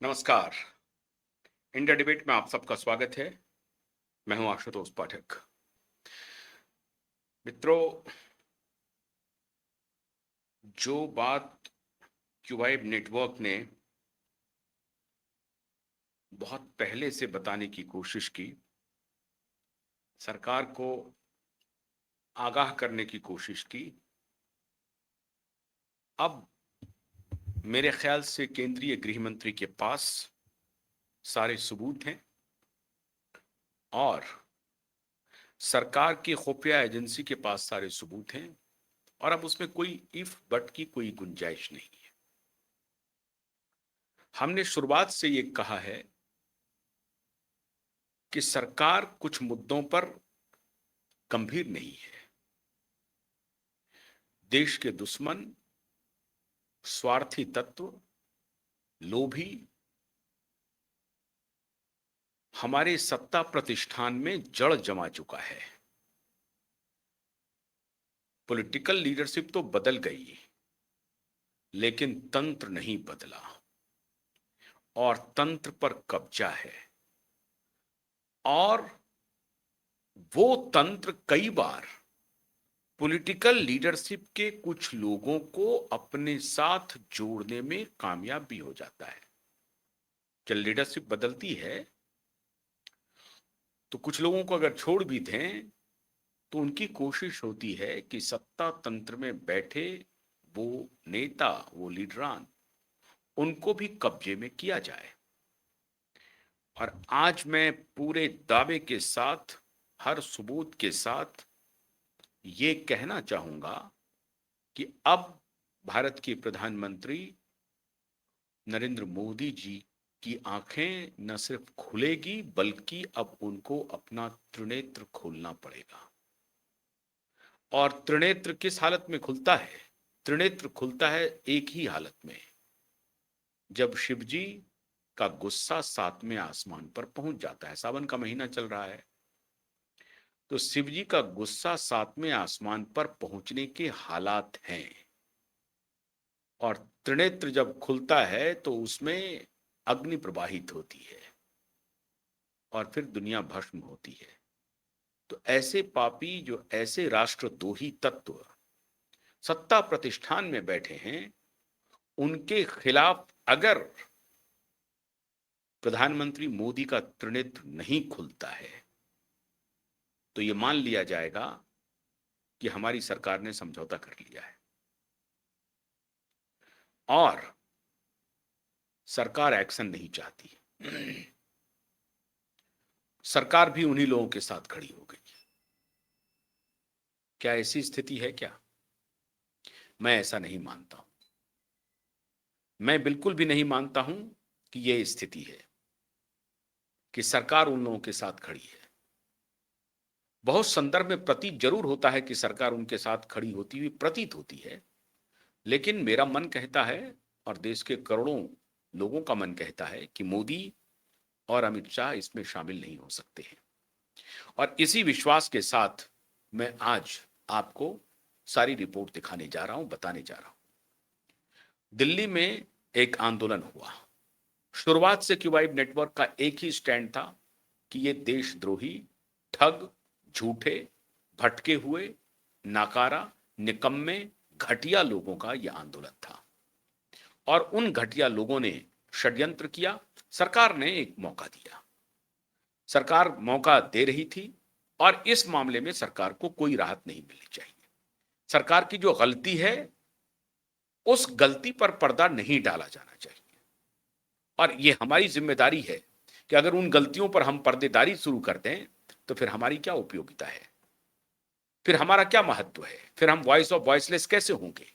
नमस्कार। India debate में आप सबका स्वागत है। मैं हूं आशुतोष पाठक। मित्रों, जो बात क्यूबाइब नेटवर्क ने बहुत पहले से बताने की कोशिश की, सरकार को आगाह करने की कोशिश की, अब मेरे ख्याल से केंद्रीय गृह मंत्री के पास सारे सबूत हैं और सरकार की खुफिया एजेंसी के पास सारे सबूत हैं और अब उसमें कोई इफ बट की कोई गुंजाइश नहीं है। हमने शुरुआत से ये कहा है कि सरकार कुछ मुद्दों पर गंभीर नहीं है। देश के दुश्मन, स्वार्थी तत्व, लोभी हमारे सत्ता प्रतिष्ठान में जड़ जमा चुका है। पॉलिटिकल लीडरशिप तो बदल गई, लेकिन तंत्र नहीं बदला और तंत्र पर कब्जा है। और वो तंत्र कई बार पॉलिटिकल लीडरशिप के कुछ लोगों को अपने साथ जोड़ने में कामयाब भी हो जाता है। जब लीडरशिप बदलती है तो कुछ लोगों को अगर छोड़ भी दें तो उनकी कोशिश होती है कि सत्ता तंत्र में बैठे वो नेता, वो लीडरान, उनको भी कब्जे में किया जाए। और आज मैं पूरे दावे के साथ, हर सबूत के साथ ये कहना चाहूंगा कि अब भारत के प्रधानमंत्री नरेंद्र मोदी जी की आंखें न सिर्फ खुलेगी बल्कि अब उनको अपना त्रिनेत्र खोलना पड़ेगा। और त्रिनेत्र किस हालत में खुलता है? त्रिनेत्र खुलता है एक ही हालत में, जब शिवजी का गुस्सा सातवें आसमान पर पहुंच जाता है। सावन का महीना चल रहा है तो शिवजी का गुस्सा सातवें आसमान पर पहुंचने के हालात हैं। और त्रिनेत्र जब खुलता है तो उसमें अग्नि प्रवाहित होती है और फिर दुनिया भस्म होती है। तो ऐसे पापी, जो ऐसे राष्ट्रद्रोही तत्व सत्ता प्रतिष्ठान में बैठे हैं, उनके खिलाफ अगर प्रधानमंत्री मोदी का त्रिनेत्र नहीं खुलता है तो यह मान लिया जाएगा कि हमारी सरकार ने समझौता कर लिया है और सरकार एक्शन नहीं चाहती। सरकार भी उन्हीं लोगों के साथ खड़ी हो गई। क्या ऐसी स्थिति है क्या? मैं ऐसा नहीं मानता हूं। मैं बिल्कुल भी नहीं मानता हूं कि यह स्थिति है कि सरकार उन लोगों के साथ खड़ी है। बहुत संदर्भ में प्रतीत जरूर होता है कि सरकार उनके साथ खड़ी होती हुई प्रतीत होती है, लेकिन मेरा मन कहता है और देश के करोड़ों लोगों का मन कहता है कि मोदी और अमित शाह इसमें शामिल नहीं हो सकते हैं। और इसी विश्वास के साथ मैं आज आपको सारी रिपोर्ट दिखाने जा रहा हूं, बताने जा रहा हूं। दिल्ली में एक आंदोलन हुआ। शुरुआत से क्यूबाइब नेटवर्क का एक ही स्टैंड था कि ये देशद्रोही, ठग, झूठे, भटके हुए, नाकारा, निकम्मे, घटिया लोगों का यह आंदोलन था और उन घटिया लोगों ने षड्यंत्र किया। सरकार ने एक मौका दिया, सरकार मौका दे रही थी और इस मामले में सरकार को कोई राहत नहीं मिलनी चाहिए। सरकार की जो गलती है उस गलती पर पर्दा नहीं डाला जाना चाहिए और यह हमारी जिम्मेदारी है कि अगर उन गलतियों पर हम पर्देदारी शुरू कर दें तो फिर हमारी क्या उपयोगिता है, फिर हमारा क्या महत्व है, फिर हम वॉइस ऑफ वॉइसलेस कैसे होंगे।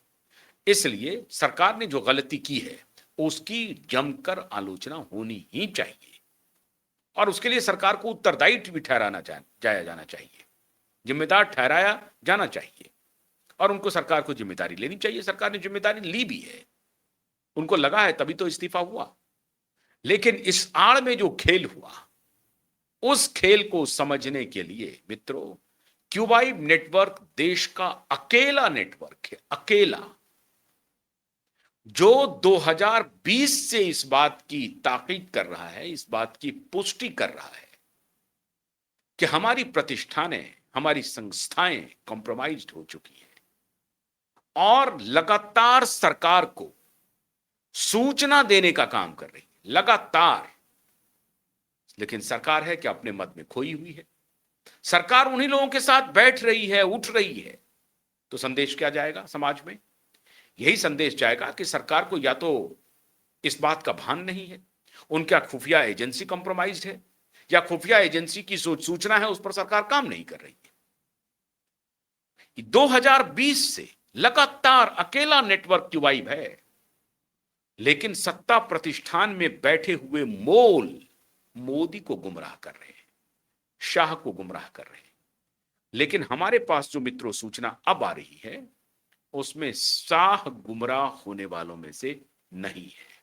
इसलिए सरकार ने जो गलती की है उसकी जमकर आलोचना होनी ही चाहिए और उसके लिए सरकार को उत्तरदायी भी ठहराना जाया जाना चाहिए, जिम्मेदार ठहराया जाना चाहिए और उनको सरकार को जिम्मेदारी लेनी चाहिए। सरकार ने जिम्मेदारी ली भी है, उनको लगा है तभी तो इस्तीफा हुआ। लेकिन इस आड़ में जो खेल हुआ, उस खेल को समझने के लिए मित्रों, क्यूबाइब नेटवर्क देश का अकेला नेटवर्क है, अकेला। जो 2020 से इस बात की ताकीद कर रहा है, इस बात की पुष्टि कर रहा है कि हमारी प्रतिष्ठानें, हमारी संस्थाएं कॉम्प्रोमाइज्ड हो चुकी हैं और लगातार सरकार को सूचना देने का काम कर रही है, लगातार। लेकिन सरकार है कि अपने मत में खोई हुई है। सरकार उन्हीं लोगों के साथ बैठ रही है, उठ रही है, तो संदेश क्या जाएगा समाज में? यही संदेश जाएगा कि सरकार को या तो इस बात का भान नहीं है, उनका खुफिया एजेंसी कॉम्प्रोमाइज्ड है, या खुफिया एजेंसी की सूचना है उस पर सरकार काम नहीं कर रही है। 2020 से लगातार अकेला नेटवर्क ट्यूबाइव है, लेकिन सत्ता प्रतिष्ठान में बैठे हुए मोल मोदी को गुमराह कर रहे हैं, शाह को गुमराह कर रहे हैं। लेकिन हमारे पास जो मित्रों सूचना अब आ रही है, उसमें शाह गुमराह होने वालों में से नहीं है।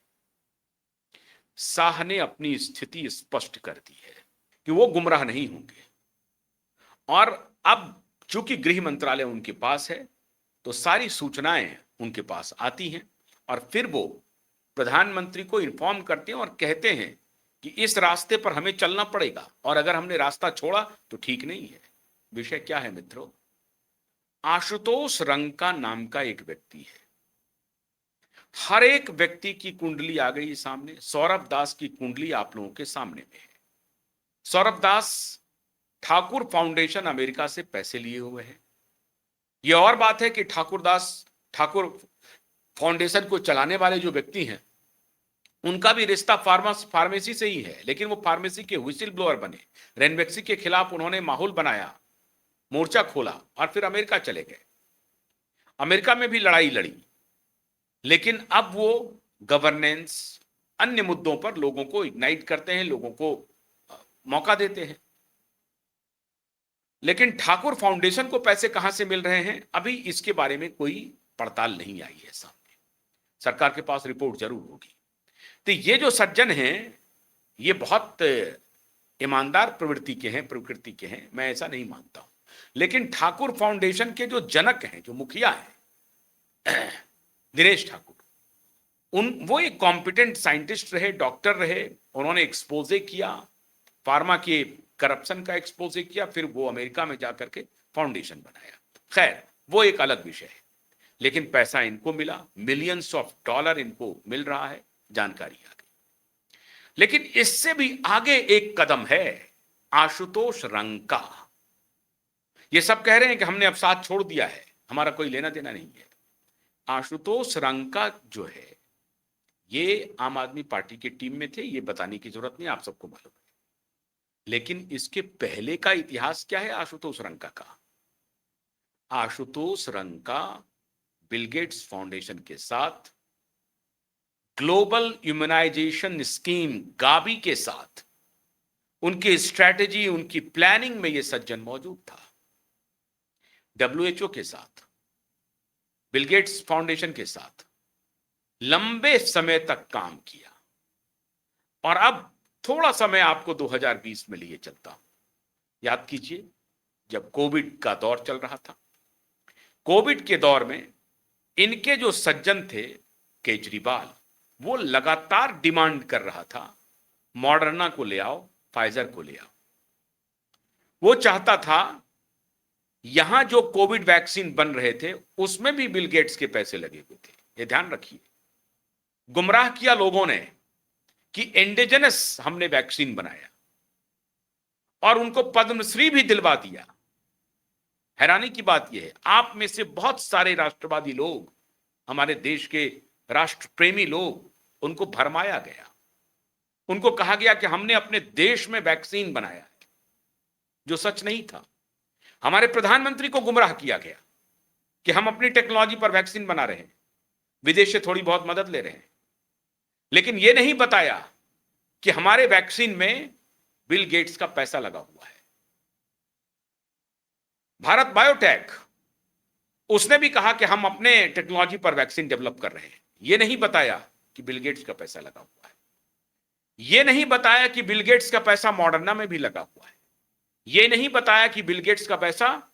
शाह ने अपनी स्थिति स्पष्ट कर दी है कि वो गुमराह नहीं होंगे। और अब चूंकि गृह मंत्रालय उनके पास है, तो सारी सूचनाएं उनके पास आती हैं और फिर वो प्रधानमंत्री को इन्फॉर्म करते हैं और कहते हैं कि इस रास्ते पर हमें चलना पड़ेगा, और अगर हमने रास्ता छोड़ा तो ठीक नहीं है। विषय क्या है मित्रों? आशुतोष रंका नाम का एक व्यक्ति है। हर एक व्यक्ति की कुंडली आ गई सामने। सौरभ दास की कुंडली आप लोगों के सामने में है। सौरभ दास ठाकुर फाउंडेशन अमेरिका से पैसे लिए हुए हैं। यह और बात है कि ठाकुर फाउंडेशन को चलाने वाले जो व्यक्ति हैं, उनका भी रिश्ता फार्मेसी से ही है, लेकिन वो फार्मेसी के व्हिसिल ब्लोअर बने। रेनबैक्सी के खिलाफ उन्होंने माहौल बनाया, मोर्चा खोला और फिर अमेरिका चले गए। अमेरिका में भी लड़ाई लड़ी, लेकिन अब वो गवर्नेंस, अन्य मुद्दों पर लोगों को इग्नाइट करते हैं, लोगों को मौका देते हैं। लेकिन ठाकुर फाउंडेशन को पैसे कहां से मिल रहे हैं, अभी इसके बारे में कोई पड़ताल नहीं आई है सामने। सरकार के पास रिपोर्ट जरूर होगी। तो ये जो सज्जन हैं, ये बहुत ईमानदार प्रकृति के हैं, मैं ऐसा नहीं मानता हूं। लेकिन ठाकुर फाउंडेशन के जो जनक हैं, जो मुखिया हैं, दिनेश ठाकुर, वो एक कॉम्पिटेंट साइंटिस्ट रहे, डॉक्टर रहे। उन्होंने एक्सपोजे किया, फार्मा के करप्शन का एक्सपोजे किया, फिर वो अमेरिका में जाकर के फाउंडेशन बनाया। खैर, वो एक अलग विषय है। लेकिन पैसा इनको मिला, मिलियंस ऑफ डॉलर इनको मिल रहा है, जानकारी आ गई। लेकिन इससे भी आगे एक कदम है आशुतोष रंका। ये सब कह रहे हैं कि हमने अब साथ छोड़ दिया है, हमारा कोई लेना देना नहीं है। आशुतोष रंका जो है, ये आम आदमी पार्टी की टीम में थे, ये बताने की जरूरत नहीं, आप सबको मालूम है। लेकिन इसके पहले का इतिहास क्या है आशुतोष रंका का? Ashutosh Ranka Bill Gates foundation के साथ, ग्लोबल इम्यूनाइजेशन स्कीम गाबी के साथ, उनकी स्ट्रैटेजी, उनकी प्लानिंग में यह सज्जन मौजूद था। WHO के साथ, बिल गेट्स फाउंडेशन के साथ लंबे समय तक काम किया। और अब थोड़ा समय आपको 2020 में लिए चलता हूं। याद कीजिए, जब कोविड का दौर चल रहा था, कोविड के दौर में इनके जो सज्जन थे केजरीवाल, वो लगातार डिमांड कर रहा था, मॉडर्ना को ले आओ, फाइजर को ले आओ। वो चाहता था यहां जो कोविड वैक्सीन बन रहे थे उसमें भी बिल गेट्स के पैसे लगे हुए थे। ये ध्यान रखिए। गुमराह किया लोगों ने कि इंडिजिनस हमने वैक्सीन बनाया, और उनको पद्मश्री भी दिलवा दिया। हैरानी की बात यह है, आप में से बहुत सारे राष्ट्रवादी लोग, हमारे देश के राष्ट्र प्रेमी लोग, उनको भरमाया गया। उनको कहा गया कि हमने अपने देश में वैक्सीन बनाया है, जो सच नहीं था। हमारे प्रधानमंत्री को गुमराह किया गया कि हम अपनी टेक्नोलॉजी पर वैक्सीन बना रहे हैं, विदेश से थोड़ी बहुत मदद ले रहे हैं। लेकिन यह नहीं बताया कि हमारे वैक्सीन में बिल गेट्स का पैसा लगा हुआ है। भारत बायोटेक, उसने भी कहा कि हम अपने टेक्नोलॉजी पर वैक्सीन डेवलप कर रहे हैं। यह नहीं बताया कि बिल गेट्स का पैसा लगा हुआ है। यह नहीं बताया कि बिल गेट्स का पैसा मॉडर्ना में भी लगा हुआ है। यह नहीं बताया कि बिल गेट्स का पैसा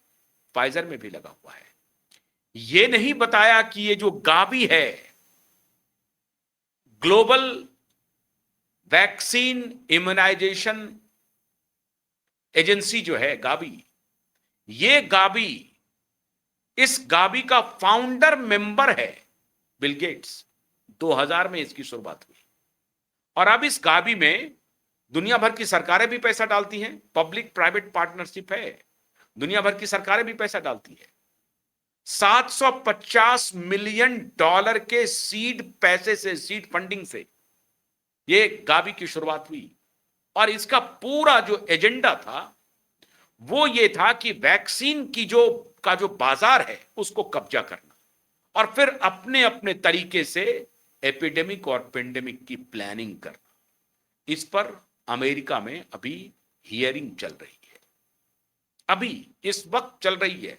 फाइजर में भी लगा हुआ है। यह नहीं बताया कि ये जो गाबी है, ग्लोबल वैक्सीन इम्यूनाइजेशन एजेंसी जो है गावी, ये गावी, इस गावी का फाउंडर मेंबर है बिल गेट्स। 2000 में इसकी शुरुआत हुई और अब इस गावी में दुनिया भर की सरकारें भी पैसा डालती हैं, पब्लिक प्राइवेट पार्टनरशिप है, दुनिया भर की सरकारें भी पैसा डालती है। 750 मिलियन डॉलर के सीड पैसे से, सीड फंडिंग से ये गावी की शुरुआत हुई और इसका पूरा जो एजेंडा था वो ये था कि वैक्सीन की जो बाजार है उसको कब्जा करना और फिर अपने अपने तरीके से एपिडेमिक और पेंडेमिक की प्लानिंग करना। इस पर अमेरिका में अभी हियरिंग चल रही है, अभी इस वक्त चल रही है।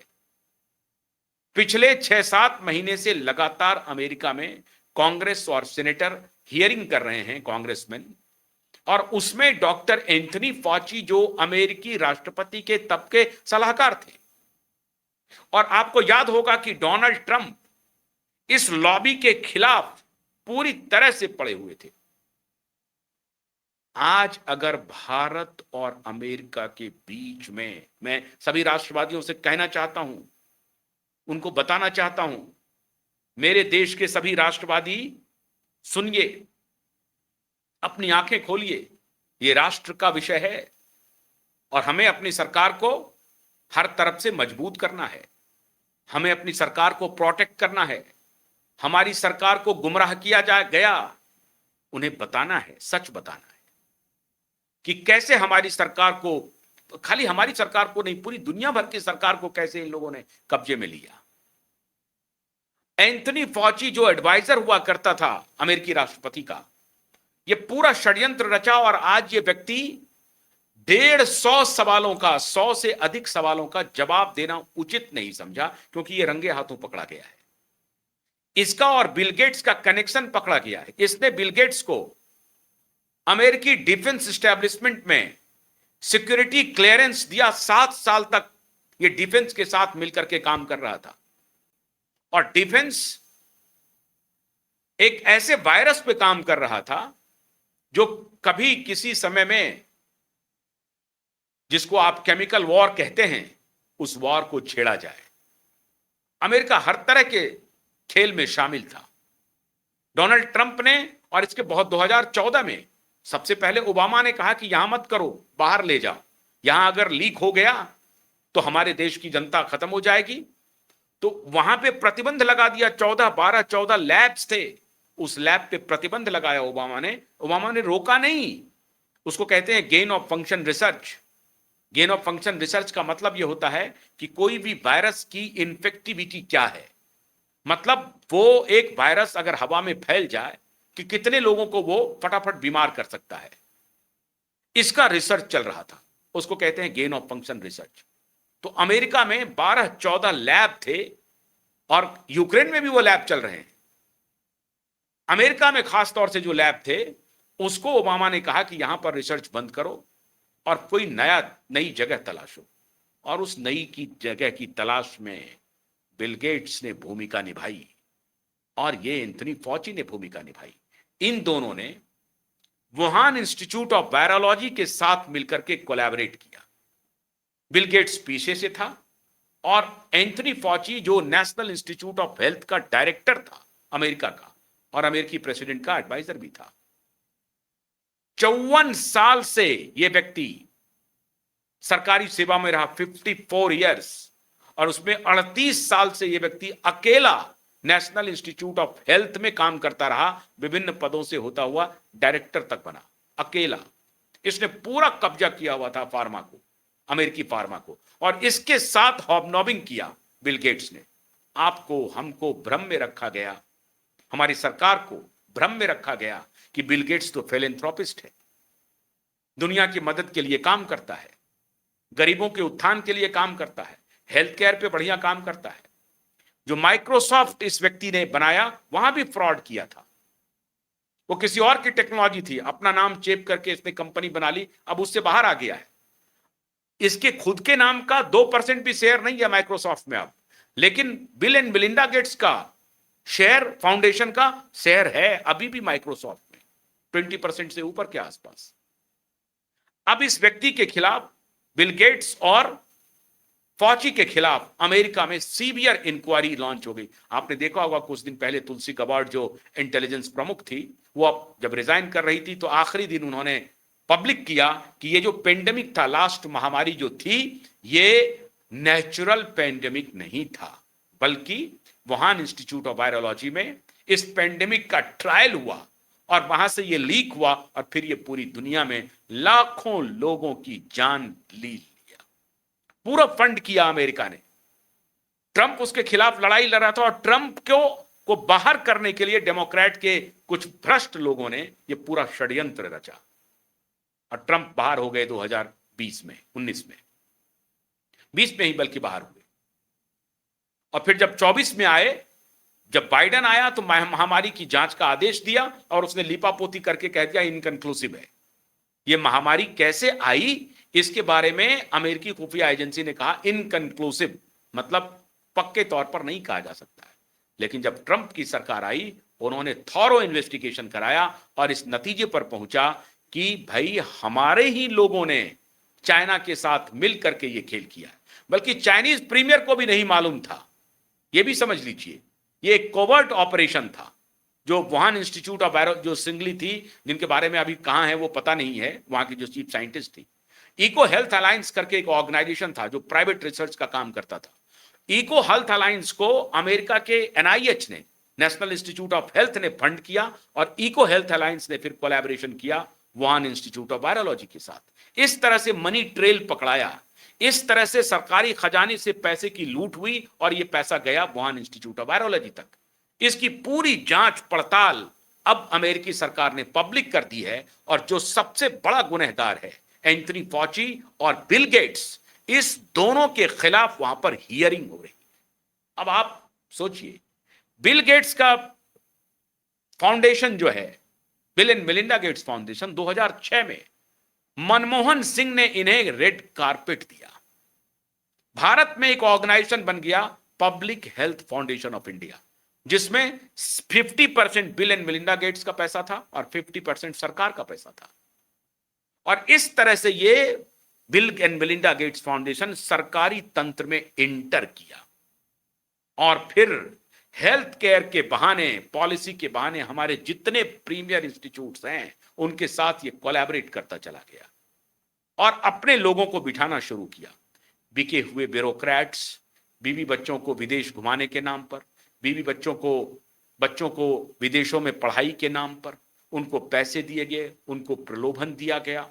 पिछले 6-7 महीने से लगातार अमेरिका में कांग्रेस और सेनेटर हियरिंग कर रहे हैं, कांग्रेसमैन, और उसमें डॉक्टर एंथनी फॉची जो अमेरिकी राष्ट्रपति के तब के सलाहकार थे, और आपको याद होगा कि डोनाल्ड ट्रंप इस लॉबी के खिलाफ पूरी तरह से पड़े हुए थे। आज अगर भारत और अमेरिका के बीच में, मैं सभी राष्ट्रवादियों से कहना चाहता हूं, उनको बताना चाहता हूं, मेरे देश के सभी राष्ट्रवादी सुनिए, अपनी आंखें खोलिए, ये राष्ट्र का विषय है और हमें अपनी सरकार को हर तरफ से मजबूत करना है, हमें अपनी सरकार को प्रोटेक्ट करना है। हमारी सरकार को गुमराह किया जा गया, उन्हें बताना है, सच बताना है कि कैसे हमारी सरकार को, खाली हमारी सरकार को नहीं, पूरी दुनिया भर की सरकार को कैसे इन लोगों ने कब्जे में लिया। एंथनी फॉची जो एडवाइजर हुआ करता था अमेरिकी राष्ट्रपति का, ये पूरा षड्यंत्र रचा और आज ये व्यक्ति 150 सवालों का, 100 से अधिक सवालों का जवाब देना उचित नहीं समझा, क्योंकि ये रंगे हाथों पकड़ा गया है। इसका और बिल गेट्स का कनेक्शन पकड़ा गया है। इसने बिल गेट्स को अमेरिकी डिफेंस एस्टेब्लिशमेंट में सिक्योरिटी क्लियरेंस दिया। 7 साल तक ये डिफेंस के साथ मिलकर के काम कर रहा था और डिफेंस एक ऐसे वायरस पे काम कर रहा था जो कभी किसी समय में, जिसको आप केमिकल वॉर कहते हैं, उस वॉर को छेड़ा जाए। अमेरिका हर तरह के खेल में शामिल था। डोनाल्ड ट्रंप ने, और इसके बहुत 2014 में सबसे पहले ओबामा ने कहा कि यहां मत करो, बाहर ले जाओ, यहां अगर लीक हो गया तो हमारे देश की जनता खत्म हो जाएगी। तो वहां पे प्रतिबंध लगा दिया। 14 लैब्स थे, उस लैब पे प्रतिबंध लगाया ओबामा ने। ओबामा ने रोका नहीं। उसको कहते हैं gain of function research. Gain of function research का मतलब यह होता है कि कोई भी वायरस की इन्फेक्टिविटी क्या है, मतलब वो एक वायरस अगर हवा में फैल जाए कि कितने लोगों को वो फटाफट बीमार कर सकता है, इसका रिसर्च चल रहा था। उसको कहते हैं गेन ऑफ फंक्शन रिसर्च। तो अमेरिका में 12-14 लैब थे और यूक्रेन में भी वो लैब चल रहे हैं। अमेरिका में खास तौर से जो लैब थे, उसको ओबामा ने कहा कि यहां पर रिसर्च बंद करो और कोई नई जगह तलाशो। और उस नई की जगह की तलाश में बिल गेट्स ने भूमिका निभाई और ये एंथनी फॉची ने भूमिका निभाई। इन दोनों ने वुहान इंस्टीट्यूट ऑफ वायरोलॉजी के साथ मिलकर के कोलैबोरेट किया। बिल गेट्स पीछे से था और एंथनी फॉची जो नेशनल इंस्टीट्यूट ऑफ हेल्थ का डायरेक्टर था अमेरिका का, और अमेरिकी प्रेसिडेंट का एडवाइजर भी था। 54 साल से यह व्यक्ति सरकारी सेवा में रहा, 54 इयर्स, और उसमें 38 साल से यह व्यक्ति अकेला नेशनल इंस्टीट्यूट ऑफ हेल्थ में काम करता रहा, विभिन्न पदों से होता हुआ डायरेक्टर तक बना, अकेला। इसने पूरा कब्जा किया हुआ था फार्मा को, अमेरिकी फार्मा को, और इसके साथ हॉबनॉबिंग किया बिल गेट्स ने। आपको, हमको भ्रम में रखा गया, हमारी सरकार को भ्रम में रखा गया कि बिल गेट्स तो फिलैंथ्रोपिस्ट है, दुनिया की मदद के लिए काम करता है, गरीबों के उत्थान के लिए काम करता है, हेल्थ केयर पे बढ़िया काम करता है। जो माइक्रोसॉफ्ट इस व्यक्ति ने बनाया, वहां भी फ्रॉड किया था। वो किसी और की टेक्नोलॉजी थी, अपना नाम चेप करके इसने कंपनी बना ली, अब उससे बाहर आ गया है। इसके खुद के नाम का 2% भी शेयर नहीं है माइक्रोसॉफ्ट में अब, लेकिन बिल एंड मिलिंडा गेट्स का शेयर फाउंडेशन का शेयर है अभी भी माइक्रोसॉफ्ट में 20% से ऊपर के आसपास। अब इस व्यक्ति के खिलाफ, बिल गेट्स और फॉची के खिलाफ अमेरिका में सीवियर इंक्वायरी लॉन्च हो गई। आपने देखा होगा कुछ दिन पहले तुलसी गबार्ड जो इंटेलिजेंस प्रमुख थी, वो अब जब रिजाइन कर रही थी तो आखिरी दिन उन्होंने पब्लिक किया कि ये जो पेंडेमिक था, लास्ट महामारी जो थी, ये नेचुरल पेंडेमिक नहीं था, बल्कि वुहान इंस्टीट्यूट ऑफ वायरोलॉजी में इस पेंडेमिक का ट्रायल हुआ और वहां से ये लीक हुआ और फिर ये पूरी दुनिया में लाखों लोगों की जान ली लिया। पूरा फंड किया अमेरिका ने। ट्रंप उसके खिलाफ लड़ाई लड़ रहा था और ट्रंप को बाहर करने के लिए डेमोक्रेट के कुछ भ्रष्ट लोगों ने ये पूरा षड्यंत्र रचा और ट्रंप बाहर हो गए 2020 में, 19 में, 20 में ही बल्कि बाहर हुए। और फिर जब 24 में आए, जब बाइडेन आया तो महामारी की जांच का आदेश दिया और उसने लीपापोती करके कह दिया इनकंक्लूसिव है। ये महामारी कैसे आई इसके बारे में अमेरिकी खुफिया एजेंसी ने कहा इनकंक्लूसिव, मतलब पक्के तौर पर नहीं कहा जा सकता है। लेकिन जब ट्रंप की सरकार आई, उन्होंने थॉरो इन्वेस्टिगेशन कराया और इस नतीजे पर पहुंचा कि भाई हमारे ही लोगों ने चाइना के साथ मिल करके ये खेल किया, बल्कि चाइनीज प्रीमियर को भी नहीं मालूम था। ये भी समझ लीजिए, ये एक कोवर्ट ऑपरेशन था जो वुहान इंस्टीट्यूट ऑफ वायरो जो सिंगली थी, जिनके बारे में अभी कहां है वो पता नहीं है, वहां की जो चीफ साइंटिस्ट थी। इको हेल्थ अलायंस करके एक ऑर्गेनाइजेशन था जो प्राइवेट रिसर्च का काम करता था। इको हेल्थ अलायंस को अमेरिका के एनआईएच ने, नेशनल इंस्टीट्यूट ऑफ हेल्थ ने फंड किया और इको हेल्थ अलायंस ने फिर कोलैबोरेशन किया वुहान इंस्टीट्यूट ऑफ वायरोलॉजी के साथ। इस तरह से मनी ट्रेल पकड़ाया, इस तरह से सरकारी खजाने से पैसे की लूट हुई और यह पैसा गया वुहान इंस्टीट्यूट ऑफ वायरोलॉजी तक। इसकी पूरी जांच पड़ताल अब अमेरिकी सरकार ने पब्लिक कर दी है और जो सबसे बड़ा गुनहगार है एंथनी फॉची और बिल गेट्स, इस दोनों के खिलाफ वहां पर हियरिंग हो रही। अब आप सोचिए, बिल गेट्स का फाउंडेशन जो है, bill and Melinda Gates foundation, 2006 में मनमोहन सिंह ने इन्हें रेड कारपेट दिया। भारत में एक ऑर्गेनाइजेशन बन गया public health foundation of India, जिसमें 50% बिल एंड मेलिंडा गेट्स का पैसा था और 50% सरकार का पैसा था। और इस तरह से ये bill and Melinda Gates foundation सरकारी तंत्र में इंटर किया और फिर हेल्थ केयर के बहाने, पॉलिसी के बहाने हमारे जितने प्रीमियर इंस्टीट्यूट्स हैं उनके साथ ये कोलैबोरेट करता चला गया और अपने लोगों को बिठाना शुरू किया। बिके हुए ब्यूरोक्रेट्स, बीवी बच्चों को विदेश घुमाने के नाम पर, बीवी बच्चों को विदेशों में पढ़ाई के नाम पर उनको पैसे दिए गए, उनको प्रलोभन दिया गया,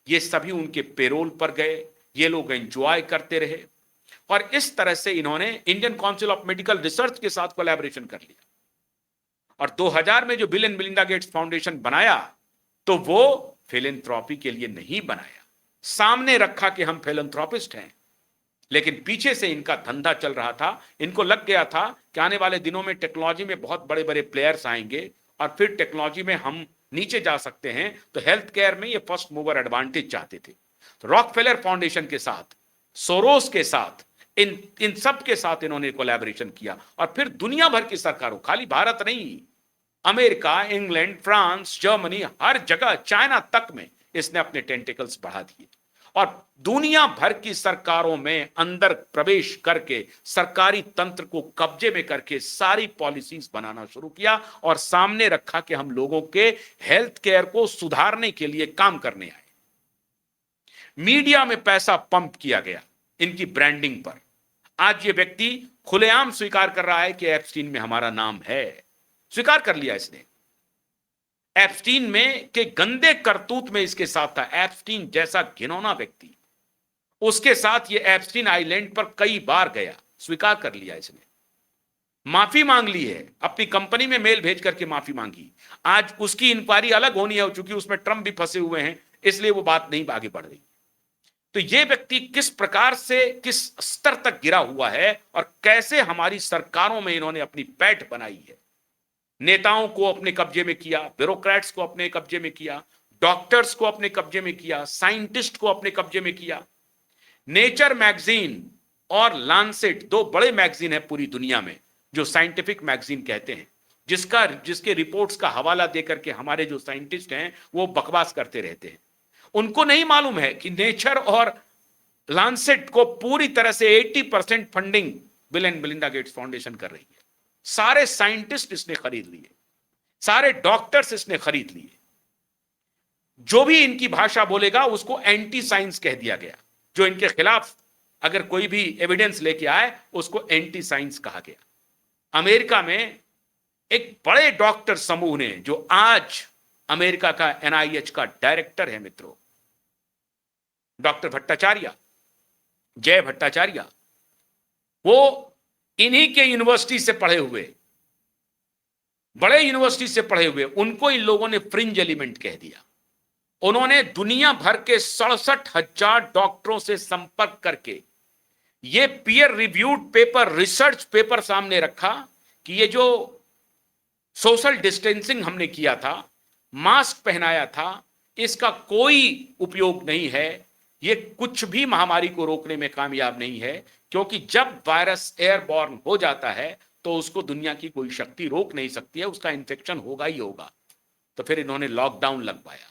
ये सभी उनके पेरोल पर गए, ये लोग एंजॉय करते रहे और इस तरह से इन्होंने Indian council of medical research के साथ कोलैबोरेशन कर लिया। और 2000 में जो bill and Melinda Gates foundation बनाया तो वो फिलैंथ्रोपी के लिए नहीं बनाया, सामने रखा कि हम फिलैंथ्रोपिस्ट हैं, लेकिन पीछे से इनका धंधा चल रहा था। इनको लग गया था कि आने वाले दिनों में टेक्नोलॉजी में बहुत बड़े बड़े प्लेयर्स आएंगे और फिर टेक्नोलॉजी में हम नीचे जा सकते हैं, तो हेल्थ केयर में ये फर्स्ट मूवर एडवांटेज चाहते थे। तो रॉकफेलर फाउंडेशन के साथ, सोरोस के साथ, इन सब के साथ इन्होंने कोलैबोरेशन किया और फिर दुनिया भर की सरकारों, खाली भारत नहीं, अमेरिका, इंग्लैंड, फ्रांस, जर्मनी, हर जगह, चाइना तक में इसने अपने टेंटिकल्स बढ़ा दिए और दुनिया भर की सरकारों में अंदर प्रवेश करके सरकारी तंत्र को कब्जे में करके सारी पॉलिसीज बनाना शुरू किया और सामने रखा कि हम लोगों के हेल्थ केयर को सुधारने के लिए काम करने आए। मीडिया में पैसा पंप किया गया इनकी ब्रांडिंग पर। आज ये व्यक्ति खुलेआम स्वीकार कर रहा है कि एप्स्टीन में हमारा नाम है, स्वीकार कर लिया इसने। एप्स्टीन में के गंदे करतूत में इसके साथ था। एप्स्टीन जैसा घिनौना व्यक्ति, उसके साथ ये एप्स्टीन आइलैंड पर कई बार गया, स्वीकार कर लिया इसने, माफी मांग ली है, अपनी कंपनी में मेल भेज करके माफी मांगी। आज उसकी इंक्वायरी अलग होनी है, चूंकि उसमें ट्रंप भी फंसे हुए हैं, इसलिए वो बात नहीं आगे बढ़ रही। तो ये व्यक्ति किस प्रकार से, किस स्तर तक गिरा हुआ है और कैसे हमारी सरकारों में इन्होंने अपनी पैठ बनाई है। नेताओं को अपने कब्जे में किया, ब्यूरोक्रेट्स को अपने कब्जे में किया, डॉक्टर्स को अपने कब्जे में किया, साइंटिस्ट को अपने कब्जे में किया। नेचर मैगजीन और लांसेट, दो बड़े मैगजीन है पूरी दुनिया में, जो साइंटिफिक मैगजीन कहते हैं, जिसके रिपोर्ट्स का हवाला देकर के हमारे जो साइंटिस्ट हैं वो बकवास करते रहते हैं। उनको नहीं मालूम है कि नेचर और लांसेट को पूरी तरह से 80% funding bill and Melinda Gates foundation कर रही है। सारे साइंटिस्ट इसने खरीद लिए, सारे डॉक्टर्स इसने खरीद लिए। जो भी इनकी भाषा बोलेगा उसको एंटी साइंस कह दिया गया। जो इनके खिलाफ अगर कोई भी एविडेंस लेके आए उसको एंटी साइंस कहा गया। अमेरिका में एक बड़े डॉक्टर समूह ने, जो आज अमेरिका का एनआईएच का डायरेक्टर है मित्रों, डॉक्टर भट्टाचार्य, जय भट्टाचार्य, वो इन्हीं के यूनिवर्सिटी से पढ़े हुए, बड़े यूनिवर्सिटी से पढ़े हुए, उनको इन लोगों ने फ्रिंज एलिमेंट कह दिया। उन्होंने दुनिया भर के 67,000 डॉक्टरों से संपर्क करके ये peer reviewed paper, research paper सामने रखा कि ये जो सोशल डिस्टेंसिंग हमने किया था, मास्क पहनाया था, इसका कोई उपयोग नहीं है, ये कुछ भी महामारी को रोकने में कामयाब नहीं है, क्योंकि जब वायरस एयरबॉर्न हो जाता है तो उसको दुनिया की कोई शक्ति रोक नहीं सकती है, उसका इन्फेक्शन होगा ही होगा। तो फिर इन्होंने लॉकडाउन लगवाया।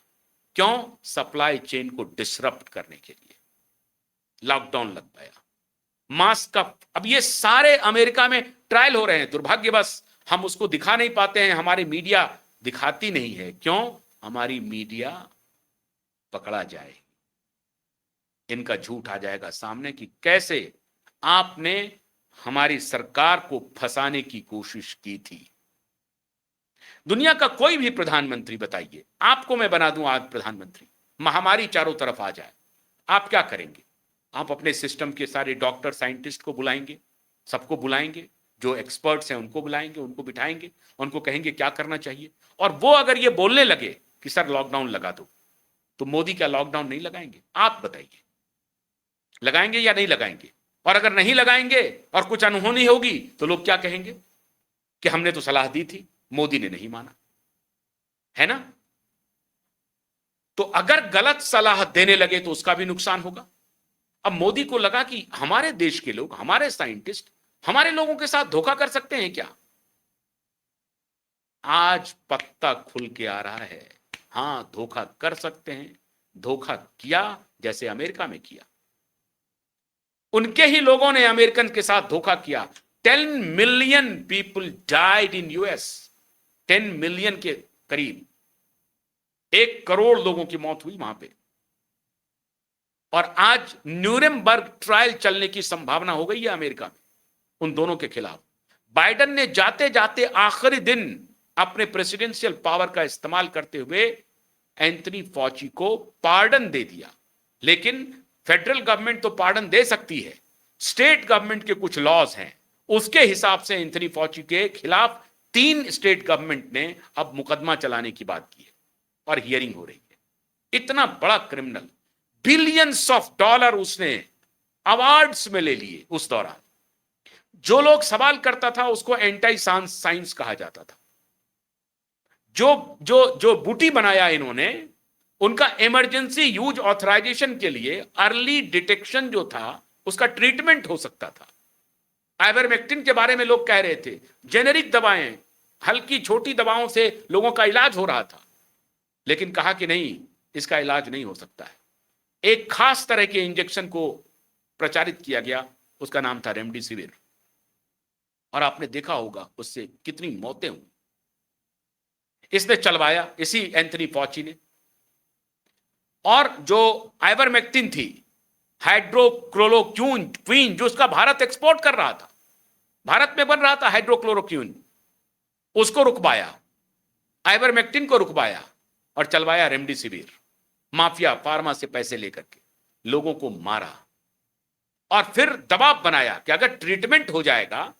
क्यों? सप्लाई चेन को डिसरप्ट करने के लिए लॉकडाउन लगवाया। मास्क का अब ये सारे अमेरिका में ट्रायल हो रहे हैं। दुर्भाग्यवश हम उसको दिखा नहीं पाते हैं, हमारी मीडिया दिखाती नहीं है। क्यों? हमारी मीडिया पकड़ा जाए, इनका झूठ आ जाएगा सामने कि कैसे आपने हमारी सरकार को फंसाने की कोशिश की थी। दुनिया का कोई भी प्रधानमंत्री बताइए, आपको मैं बना दूं आज प्रधानमंत्री, महामारी चारों तरफ आ जाए, आप क्या करेंगे? आप अपने सिस्टम के सारे डॉक्टर साइंटिस्ट को बुलाएंगे, सबको बुलाएंगे, जो एक्सपर्ट्स हैं उनको बुलाएंगे, उनको बिठाएंगे, उनको कहेंगे क्या करना चाहिए। और वो अगर ये बोलने लगे कि सर लॉकडाउन लगा दो, तो मोदी क्या लॉकडाउन नहीं लगाएंगे? आप बताइए, लगाएंगे या नहीं लगाएंगे? और अगर नहीं लगाएंगे और कुछ अनहोनी होगी तो लोग क्या कहेंगे कि हमने तो सलाह दी थी, मोदी ने नहीं माना, है ना? तो अगर गलत सलाह देने लगे तो उसका भी नुकसान होगा। अब मोदी को लगा कि हमारे देश के लोग, हमारे साइंटिस्ट हमारे लोगों के साथ धोखा कर सकते हैं क्या? आज पत्ता खुल के आ रहा है, हां धोखा कर सकते हैं। धोखा किया जैसे अमेरिका में किया, उनके ही लोगों ने अमेरिकन के साथ धोखा किया। 10 million people died in US, 10 million के करीब, 1 करोड़ लोगों की मौत हुई वहां पे। और आज न्यूरेमबर्ग ट्रायल चलने की संभावना हो गई है अमेरिका में उन दोनों के खिलाफ। बाइडेन ने जाते जाते आखिरी दिन अपने प्रेसिडेंशियल पावर का इस्तेमाल करते हुए एंथनी फॉची को पार्डन दे दिया। लेकिन फेडरल गवर्नमेंट तो पार्डन दे सकती है, स्टेट गवर्नमेंट के कुछ लॉज हैं, उसके हिसाब से एंथनी फॉची के खिलाफ 3 स्टेट गवर्नमेंट ने अब मुकदमा चलाने की बात की है और हियरिंग हो रही है। इतना बड़ा क्रिमिनल, बिलियंस ऑफ डॉलर उसने अवार्ड्स में ले लिए उस दौरान। जो लोग सवाल करता था उसको एंटी साइंस कहा जाता था। जो जो जो बूटी बनाया इन्होंने, उनका इमरजेंसी यूज ऑथराइजेशन के लिए अर्ली डिटेक्शन जो था उसका ट्रीटमेंट हो सकता था। आइवरमेक्टिन के बारे में लोग कह रहे थे, जेनेरिक दवाएं, हल्की छोटी दवाओं से लोगों का इलाज हो रहा था, लेकिन कहा कि नहीं, इसका इलाज नहीं हो सकता है। एक खास तरह के इंजेक्शन को प्रचारित किया गया, उसका नाम था रेमडेसिविर, और आपने देखा होगा उससे कितनी मौतें हुई। इसने चलवाया इसी एंथनी फॉची ने। और जो आइवरमेक्टिन थी, हाइड्रोक्लोरोक्विन, जो उसका भारत एक्सपोर्ट कर रहा था, भारत में बन रहा था हाइड्रोक्लोरोक्विन, उसको रुकवाया, आइवरमेक्टिन को रुकवाया और चलवाया रेमडेसिविर। माफिया फार्मा से पैसे लेकर के लोगों को मारा और फिर दबाव बनाया कि अगर ट्रीटमेंट हो जाएगा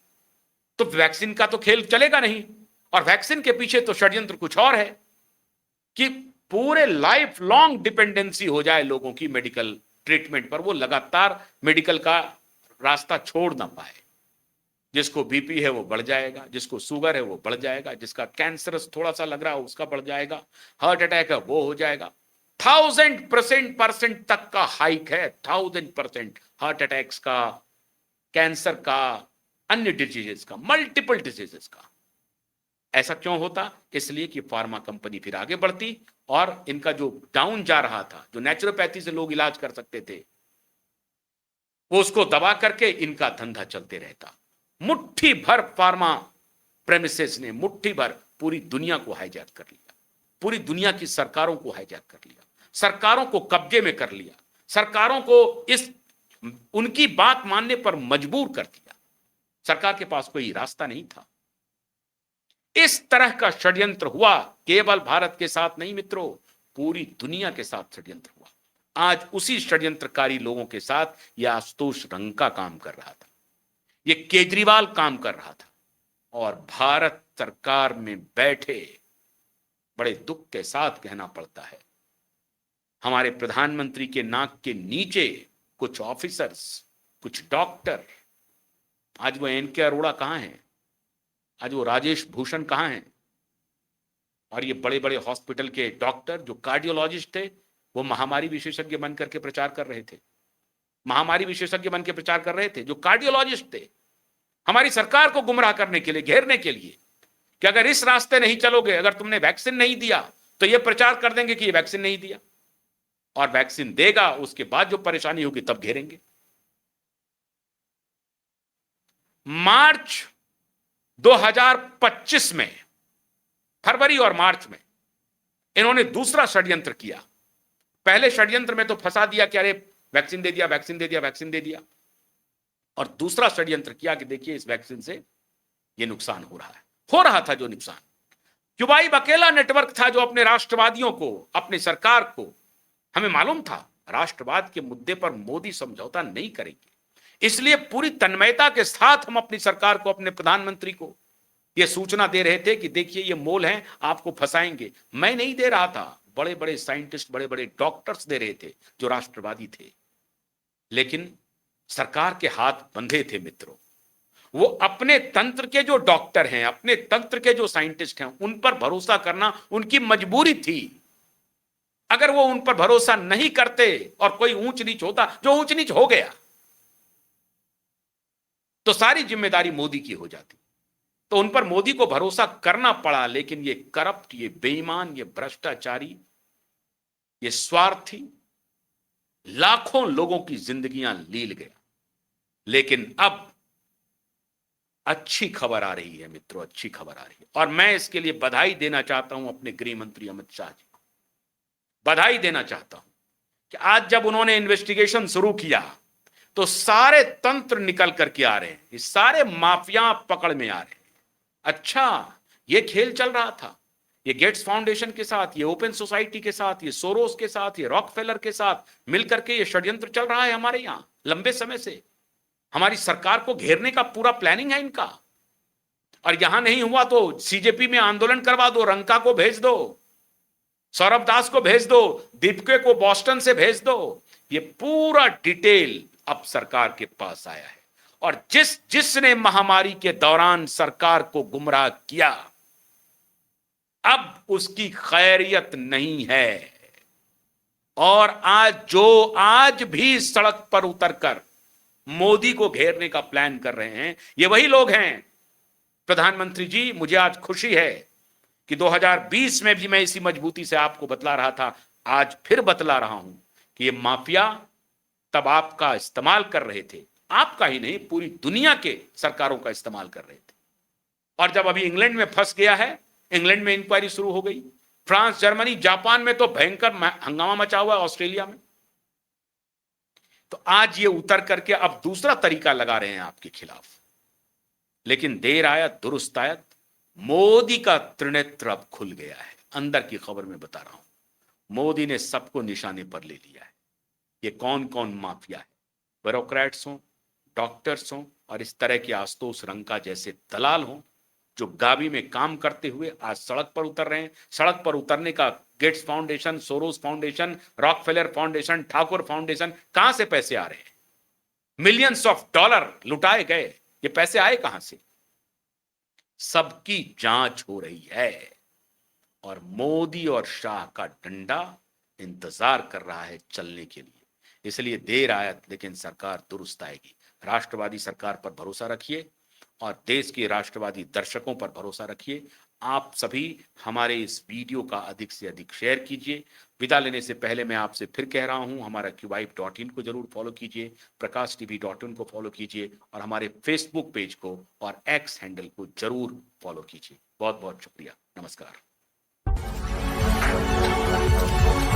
तो वैक्सीन का तो खेल चलेगा नहीं। और वैक्सीन के पीछे तो षड्यंत्र कुछ और है कि पूरे लाइफ लॉन्ग डिपेंडेंसी हो जाए लोगों की मेडिकल ट्रीटमेंट पर, वो लगातार मेडिकल का रास्ता छोड़ ना पाए। जिसको बीपी है वो बढ़ जाएगा, जिसको शुगर है वो बढ़ जाएगा, जिसका कैंसरस थोड़ा सा लग रहा है उसका बढ़ जाएगा, हार्ट अटैक है वो हो जाएगा। 1000% तक का हाइक है, 1000% हार्ट अटैक्स का, कैंसर का, अन्य डिजीजेस का, मल्टीपल डिजीजेस का। ऐसा क्यों होता? इसलिए कि फार्मा कंपनी फिर आगे बढ़ती और इनका जो डाउन जा रहा था, जो नेचुरोपैथी से लोग इलाज कर सकते थे, वो उसको दबा करके इनका धंधा चलते रहता। मुट्ठी भर फार्मा प्रेमिसेस ने मुट्ठी भर पूरी दुनिया को हाईजैक कर लिया, पूरी दुनिया की सरकारों को हाईजैक कर लिया, सरकारों को कब्जे में कर लिया, सरकारों को इस उनकी बात मानने पर मजबूर कर दिया। सरकार के पास कोई रास्ता नहीं था। इस तरह का षड्यंत्र हुआ, केवल भारत के साथ नहीं मित्रों, पूरी दुनिया के साथ षड्यंत्र हुआ। आज उसी षड्यंत्रकारी लोगों के साथ यह आशुतोष रंका काम कर रहा था, यह केजरीवाल काम कर रहा था, और भारत सरकार में बैठे बड़े दुख के साथ कहना पड़ता है, हमारे प्रधानमंत्री के नाक के नीचे कुछ ऑफिसर्स, कुछ डॉक्टर, आज वो एन.के. अरोड़ा कहां हैं, आज वो राजेश भूषण कहां हैं, और ये बड़े बड़े हॉस्पिटल के डॉक्टर जो कार्डियोलॉजिस्ट थे, वो महामारी विशेषज्ञ बन करके प्रचार कर रहे थे, महामारी विशेषज्ञ बन के प्रचार कर रहे थे, जो कार्डियोलॉजिस्ट थे, हमारी सरकार को गुमराह करने के लिए, घेरने के लिए, कि अगर इस रास्ते नहीं चलोगे, अगर तुमने वैक्सीन नहीं दिया तो ये प्रचार कर देंगे कि ये वैक्सीन नहीं दिया, और वैक्सीन देगा उसके बाद जो परेशानी होगी तब घेरेंगे। मार्च 2025 में, फरवरी और मार्च में इन्होंने दूसरा षड्यंत्र किया। पहले षड्यंत्र में तो फंसा दिया कि अरे वैक्सीन दे दिया, वैक्सीन दे दिया, वैक्सीन दे दिया, और दूसरा षड्यंत्र किया कि देखिए इस वैक्सीन से ये नुकसान हो रहा था जो नुकसान। क्यूबाई अकेला नेटवर्क था जो अपने राष्ट्रवादियों को, अपनी सरकार को, हमें मालूम था राष्ट्रवाद के मुद्दे पर मोदी समझौता नहीं करेंगे, इसलिए पूरी तन्मयता के साथ हम अपनी सरकार को, अपने प्रधानमंत्री को यह सूचना दे रहे थे कि देखिए ये मोल हैं, आपको फंसाएंगे। मैं नहीं दे रहा था, बड़े बड़े साइंटिस्ट, बड़े बड़े डॉक्टर्स दे रहे थे जो राष्ट्रवादी थे, लेकिन सरकार के हाथ बंधे थे मित्रों। वो अपने तंत्र के जो डॉक्टर हैं, अपने तंत्र के जो साइंटिस्ट हैं, उन पर भरोसा करना उनकी मजबूरी थी। अगर वो उन पर भरोसा नहीं करते और कोई ऊंच नीच होता, जो ऊंच नीच हो गया, तो सारी जिम्मेदारी मोदी की हो जाती। तो उन पर मोदी को भरोसा करना पड़ा, लेकिन ये करप्ट, ये बेईमान, ये भ्रष्टाचारी, ये स्वार्थी लाखों लोगों की जिंदगियां लील गया। लेकिन अब अच्छी खबर आ रही है मित्रों, अच्छी खबर आ रही है, और मैं इसके लिए बधाई देना चाहता हूं अपने गृह मंत्री अमित शाह जी को। बधाई देना चाहता हूं कि आज जब उन्होंने इन्वेस्टिगेशन शुरू किया तो सारे तंत्र निकल करके आ रहे हैं, ये सारे माफिया पकड़ में आ रहे हैं। अच्छा, ये खेल चल रहा था, ये गेट्स फाउंडेशन के साथ, ये ओपन सोसाइटी के साथ, ये सोरोस के साथ, ये रॉकफेलर के साथ मिलकर के ये षड्यंत्र चल रहा है हमारे यहां लंबे समय से। हमारी सरकार को घेरने का पूरा प्लानिंग है इनका, और यहां नहीं हुआ तो सीजेपी में आंदोलन करवा दो, रंका को भेज दो, सौरभ दास को भेज दो, दीपके को बॉस्टन से भेज दो। ये पूरा डिटेल अब सरकार के पास आया है, और जिसने महामारी के दौरान सरकार को गुमराह किया, अब उसकी खैरियत नहीं है। और आज भी सड़क पर उतरकर मोदी को घेरने का प्लान कर रहे हैं, ये वही लोग हैं। प्रधानमंत्री जी, मुझे आज खुशी है कि 2020 में भी मैं इसी मजबूती से आपको बतला रहा था, आज फिर बतला रहा हूं कि ये माफिया तब आपका इस्तेमाल कर रहे थे, आपका ही नहीं पूरी दुनिया के सरकारों का इस्तेमाल कर रहे थे। और जब अभी इंग्लैंड में फंस गया है, इंग्लैंड में इंक्वायरी शुरू हो गई, फ्रांस, जर्मनी, जापान में तो भयंकर हंगामा मचा हुआ है, ऑस्ट्रेलिया में। तो आज ये उतर करके अब दूसरा तरीका लगा रहे हैं आपके खिलाफ। लेकिन देर आयत दुरुस्त आयत, मोदी का त्रिनेत्र अब खुल गया है। अंदर की खबर में बता रहा हूं, मोदी ने सबको निशाने पर ले लिया है। ये कौन कौन माफिया है, ब्यूरोक्रेट्स हों, डॉक्टर्स हों, और इस तरह के आशुतोष रंका जैसे दलाल हों, जो गावी में काम करते हुए आज सड़क पर उतर रहे हैं। सड़क पर उतरने का Gates foundation, Soros foundation, Rockefeller foundation, Thakur foundation, कहां से पैसे आ रहे हैं? मिलियंस ऑफ डॉलर लुटाए गए, ये पैसे आए कहां से? सबकी जांच हो रही है, और मोदी और शाह का डंडा इंतजार कर रहा है चलने के लिए। इसलिए देर आयत लेकिन सरकार दुरुस्त आएगी। राष्ट्रवादी सरकार पर भरोसा रखिए, और देश के राष्ट्रवादी दर्शकों पर भरोसा रखिए। आप सभी हमारे इस वीडियो का अधिक से अधिक शेयर कीजिए। विदा लेने से पहले मैं आपसे फिर कह रहा हूं, हमारा QYIB.in को जरूर फॉलो कीजिए, prakashtv.in को फॉलो कीजिए और हमारे फेसबुक पेज को और एक्स हैंडल को जरूर फॉलो कीजिए। बहुत बहुत शुक्रिया। नमस्कार।